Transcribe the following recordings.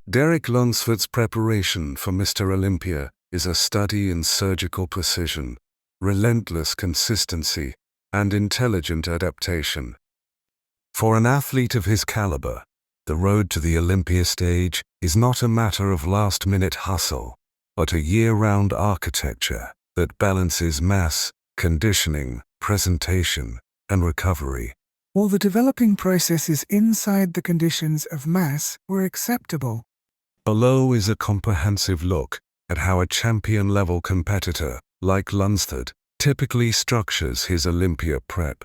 Derek Lunsford's preparation for Mr. Olympia is a study in surgical precision, relentless consistency, and intelligent adaptation. For an athlete of his caliber, the road to the Olympia stage is not a matter of last-minute hustle, but a year-round architecture that balances mass, conditioning, presentation, and recovery. While the developing processes inside the conditions of mass were acceptable. Below is a comprehensive look at how a champion-level competitor, like Lunsford, typically structures his Olympia prep.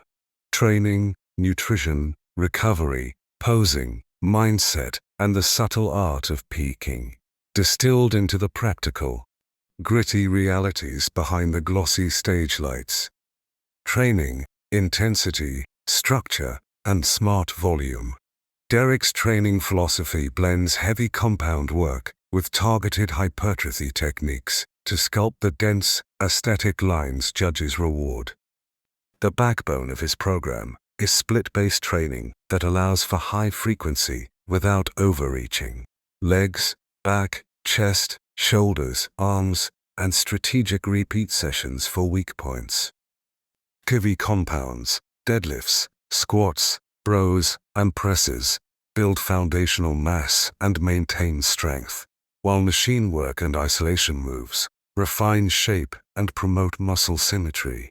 Training, nutrition, recovery, posing, mindset, and the subtle art of peaking, distilled into the practical, gritty realities behind the glossy stage lights. Training, intensity, structure, and smart volume. Derek's training philosophy blends heavy compound work with targeted hypertrophy techniques to sculpt the dense, aesthetic lines judges reward. The backbone of his program is split-based training that allows for high frequency without overreaching. Legs, back, chest, shoulders, arms, and strategic repeat sessions for weak points. Heavy compounds, deadlifts, squats, rows, and presses build foundational mass and maintain strength, while machine work and isolation moves refine shape and promote muscle symmetry.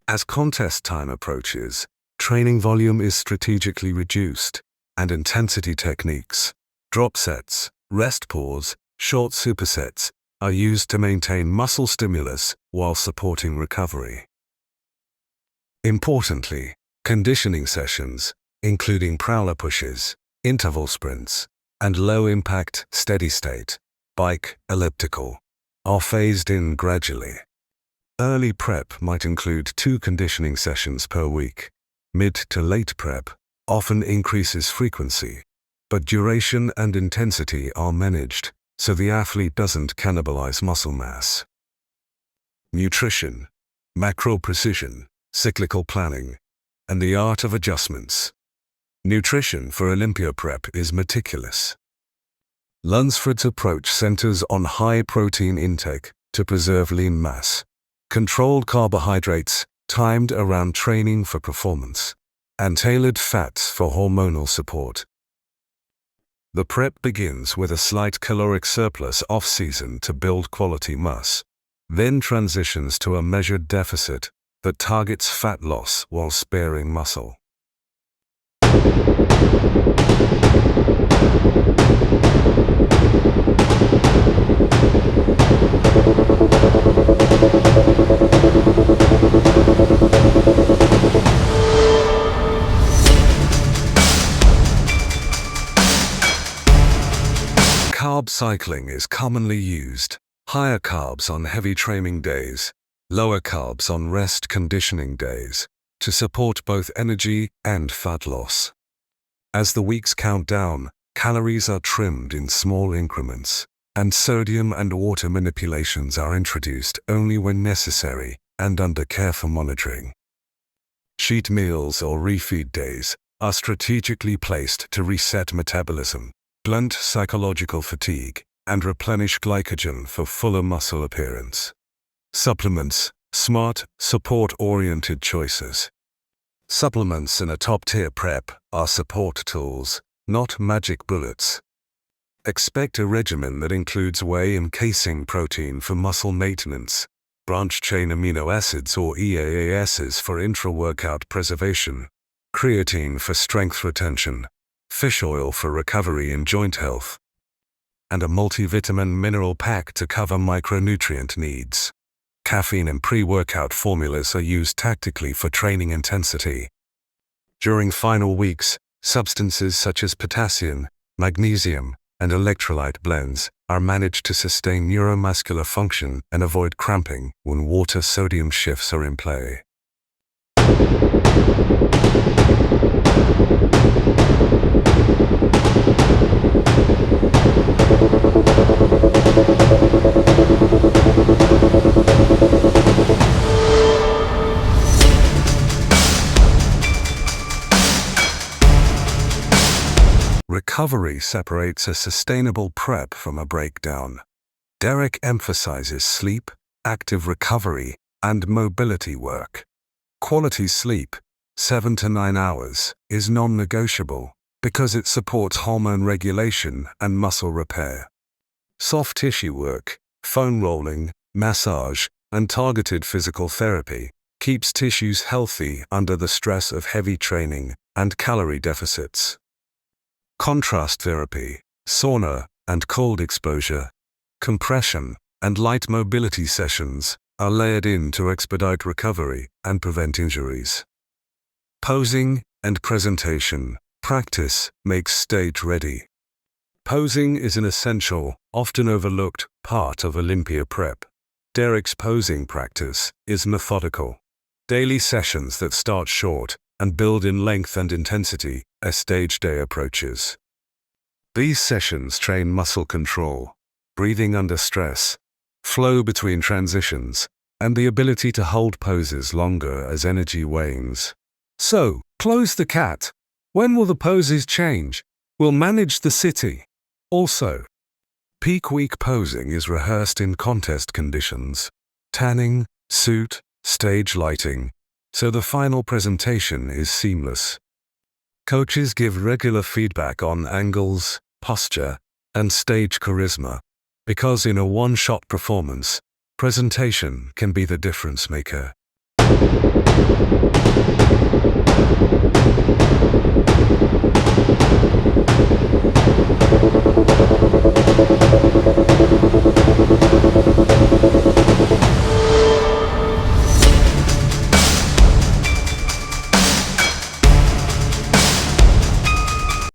As contest time approaches, training volume is strategically reduced, and intensity techniques, drop sets, rest pause, short supersets, are used to maintain muscle stimulus while supporting recovery. Importantly, conditioning sessions, including prowler pushes, interval sprints, and low-impact steady-state, bike, elliptical, are phased in gradually. Early prep might include 2 conditioning sessions per week. Mid to late prep often increases frequency, but duration and intensity are managed so the athlete doesn't cannibalize muscle mass. Nutrition, macro precision, cyclical planning, and the art of adjustments. Nutrition for Olympia prep is meticulous. Lunsford's approach centers on high protein intake to preserve lean mass, controlled carbohydrates timed around training for performance, and tailored fats for hormonal support. The prep begins with a slight caloric surplus off-season to build quality mass, then transitions to a measured deficit that targets fat loss while sparing muscle. Carb cycling is commonly used. Higher carbs on heavy training days, lower carbs on rest conditioning days, to support both energy and fat loss. As the weeks count down, calories are trimmed in small increments, and sodium and water manipulations are introduced only when necessary and under careful monitoring. Cheat meals or refeed days are strategically placed to reset metabolism, blunt psychological fatigue, and replenish glycogen for fuller muscle appearance. Supplements, smart, support-oriented choices. Supplements in a top-tier prep are support tools, not magic bullets. Expect a regimen that includes whey and casein protein for muscle maintenance, branched-chain amino acids or EAASs for intra-workout preservation, creatine for strength retention, fish oil for recovery and joint health, and a multivitamin mineral pack to cover micronutrient needs. Caffeine and pre-workout formulas are used tactically for training intensity. During final weeks, substances such as potassium, magnesium, and electrolyte blends are managed to sustain neuromuscular function and avoid cramping when water-sodium shifts are in play. Recovery separates a sustainable prep from a breakdown. Derek emphasizes sleep, active recovery, and mobility work. Quality sleep, 7 to 9 hours, is non-negotiable because it supports hormone regulation and muscle repair. Soft tissue work, foam rolling, massage, and targeted physical therapy keeps tissues healthy under the stress of heavy training and calorie deficits. Contrast therapy, sauna and cold exposure, compression, and light mobility sessions are layered in to expedite recovery and prevent injuries. Posing and presentation practice makes stage ready. Posing is an essential, often overlooked, part of Olympia prep. Derek's posing practice is methodical. Daily sessions that start short and build in length and intensity as stage day approaches. These sessions train muscle control, breathing under stress, flow between transitions, and the ability to hold poses longer as energy wanes. So, close the cat. When will the poses change? We'll manage the city. Also, peak week posing is rehearsed in contest conditions, tanning, suit, stage lighting, so the final presentation is seamless. Coaches give regular feedback on angles, posture, and stage charisma, because in a one-shot performance, presentation can be the difference maker.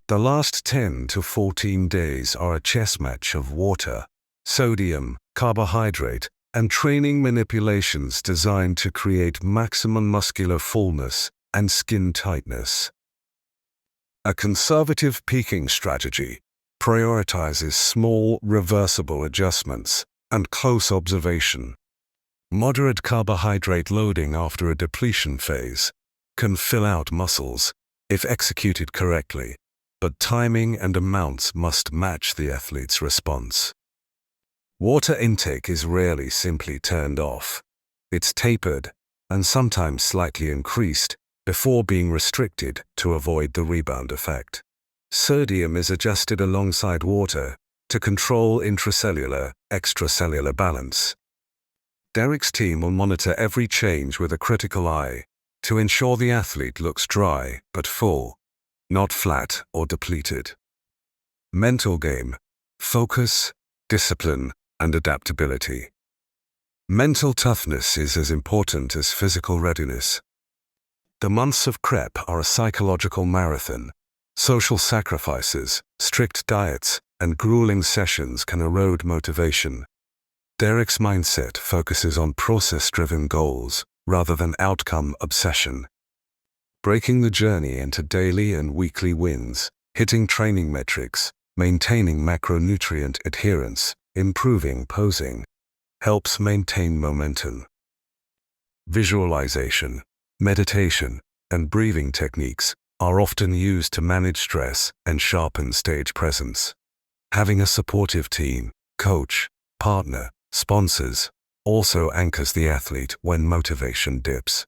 The last 10 to 14 days are a chess match of water, sodium, carbohydrate, and training manipulations designed to create maximum muscular fullness and skin tightness. A conservative peaking strategy prioritizes small, reversible adjustments and close observation. Moderate carbohydrate loading after a depletion phase can fill out muscles if executed correctly, but timing and amounts must match the athlete's response. Water intake is rarely simply turned off. It's tapered and sometimes slightly increased before being restricted to avoid the rebound effect. Sodium is adjusted alongside water to control intracellular, extracellular balance. Derek's team will monitor every change with a critical eye to ensure the athlete looks dry but full, not flat or depleted. Mental game, focus, discipline, and adaptability. Mental toughness is as important as physical readiness. The months of prep are a psychological marathon. Social sacrifices, strict diets, and grueling sessions can erode motivation. Derek's mindset focuses on process-driven goals rather than outcome obsession. Breaking the journey into daily and weekly wins, hitting training metrics, maintaining macronutrient adherence, improving posing, helps maintain momentum. Visualization, meditation, and breathing techniques are often used to manage stress and sharpen stage presence. Having a supportive team, coach, partner, sponsors also anchors the athlete when motivation dips.